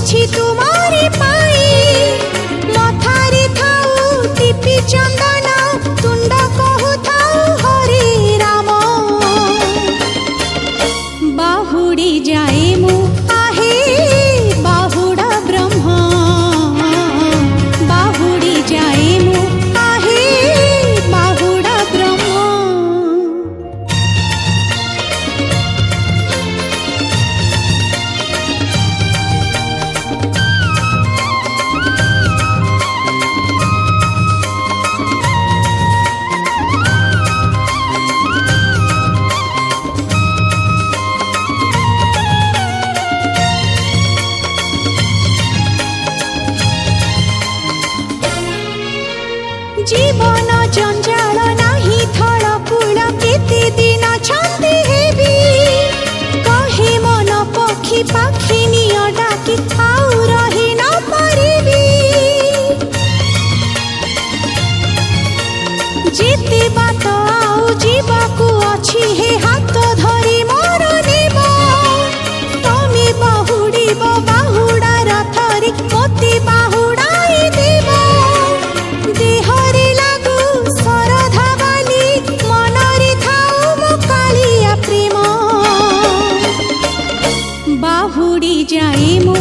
छी तुम्हारी पाई मथारी थाऊ टीपी चंदन तुंड कहु थाऊ हरि राम बाहुड़ी जाए मु आहे बाहुड़ा ब्रह्म बाहुड़ी जाए मु आहे बाहुड़ा ब्रह्म जीवन जंजाल नाही थल कूल केते दिन छंदी हेबी कहे मन पक्षी पाखिनी डाकी आउ रही न पारिबी जेते बात आउ जीवाकू अछि हे हाथ धरी मोर नेब तमे बाहुड़ीब बाहुड़ा रथरी मोते बाहुड़ाई देब देहरे लागू सरधा बाली मनरे थाऊ मो कालिया प्रेम बाहुड़ी जाए मो